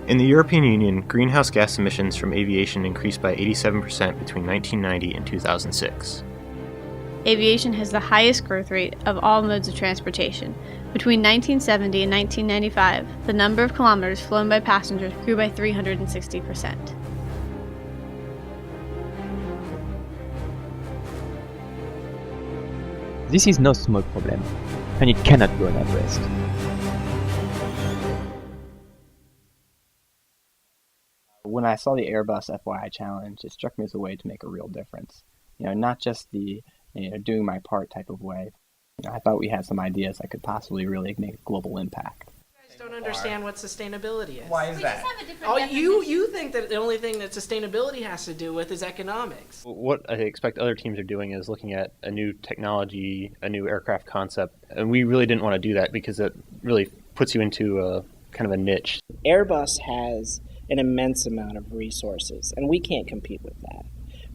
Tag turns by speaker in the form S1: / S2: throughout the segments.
S1: In the European Union, greenhouse gas emissions from aviation increased by 87% between 1990 and 2006.
S2: Aviation has the highest growth rate of all modes of transportation. Between 1970 and 1995, the number of kilometers flown by passengers grew by 360%.
S3: This is no small problem, and it cannot go unaddressed.
S4: When I saw the Airbus FYI challenge, it struck me as a way to make a real difference. Not just the doing my part type of way. I thought we had some ideas that could possibly really make a global impact.
S5: You guys don't understand what sustainability is.
S4: Why is that?
S5: You think that the only thing that sustainability has to do with is economics.
S1: What I expect other teams are doing is looking at a new technology, a new aircraft concept, and we really didn't want to do that because it really puts you into a kind of a niche.
S6: Airbus has an immense amount of resources, and we can't compete with that.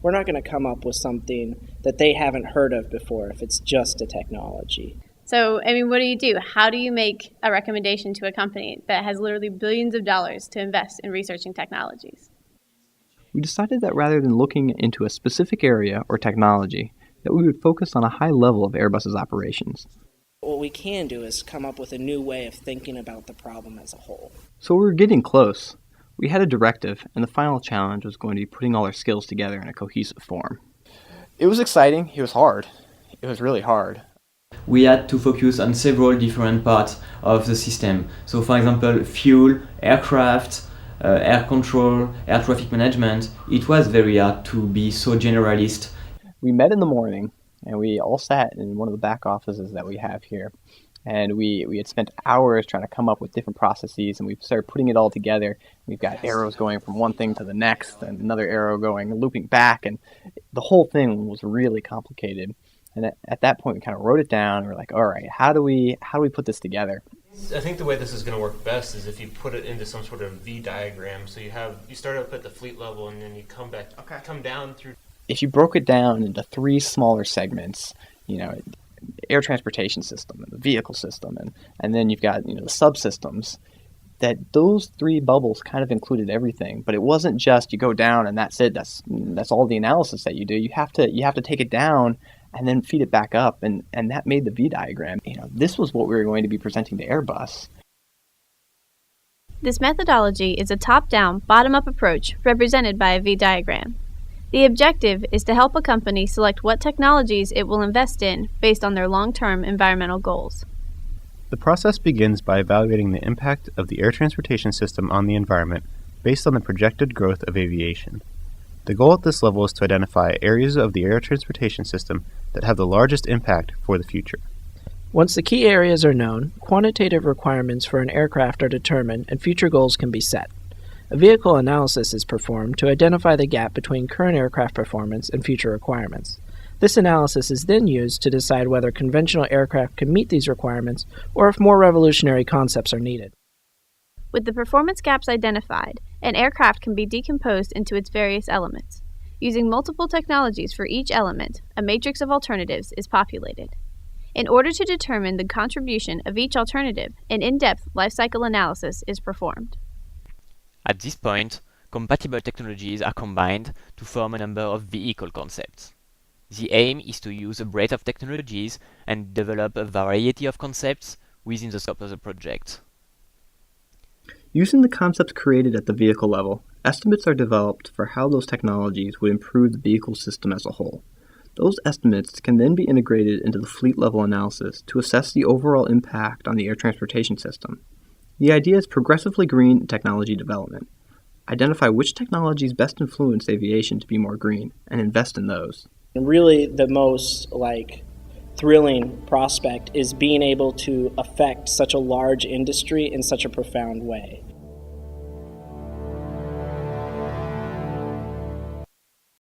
S6: We're not going to come up with something that they haven't heard of before if it's just a technology.
S2: So, what do you do? How do you make a recommendation to a company that has literally billions of dollars to invest in researching technologies?
S4: We decided that rather than looking into a specific area or technology, that we would focus on a high level of Airbus's operations.
S6: What we can do is come up with a new way of thinking about the problem as a whole.
S4: So we were getting close. We had a directive, and the final challenge was going to be putting all our skills together in a cohesive form. It was exciting. It was hard. It was really hard.
S7: We had to focus on several different parts of the system. So, for example, fuel, aircraft, air control, air traffic management. It was very hard to be so generalist.
S4: We met in the morning, and we all sat in one of the back offices that we have here. And we had spent hours trying to come up with different processes, and we started putting it all together. We've got arrows going from one thing to the next, and another arrow looping back, and the whole thing was really complicated. And at that point, we kind of wrote it down, and we're like, all right, how do we put this together?
S1: I think the way this is going to work best is if you put it into some sort of V diagram. So you start up at the fleet level, and then you come down through. If you broke it down into 3 smaller segments, air transportation system and the vehicle system, and then you've got the subsystems, that those 3 bubbles kind of included everything. But it wasn't just you go down and that's it. That's all the analysis that you do. You have to take it down and then feed it back up, and that made the V diagram. This was what we were going to be presenting to Airbus.
S2: This methodology is a top-down, bottom-up approach represented by a V diagram. The objective is to help a company select what technologies it will invest in based on their long-term environmental goals.
S1: The process begins by evaluating the impact of the air transportation system on the environment based on the projected growth of aviation. The goal at this level is to identify areas of the air transportation system that have the largest impact for the future.
S6: Once the key areas are known, quantitative requirements for an aircraft are determined and future goals can be set. A vehicle analysis is performed to identify the gap between current aircraft performance and future requirements. This analysis is then used to decide whether conventional aircraft can meet these requirements or if more revolutionary concepts are needed.
S2: With the performance gaps identified, an aircraft can be decomposed into its various elements. Using multiple technologies for each element, a matrix of alternatives is populated. In order to determine the contribution of each alternative, an in-depth life cycle analysis is performed.
S3: At this point, compatible technologies are combined to form a number of vehicle concepts. The aim is to use a breadth of technologies and develop a variety of concepts within the scope of the project.
S4: Using the concepts created at the vehicle level, estimates are developed for how those technologies would improve the vehicle system as a whole. Those estimates can then be integrated into the fleet-level analysis to assess the overall impact on the air transportation system. The idea is progressively green technology development. Identify which technologies best influence aviation to be more green, and invest in those.
S6: And really the most thrilling prospect is being able to affect such a large industry in such a profound way.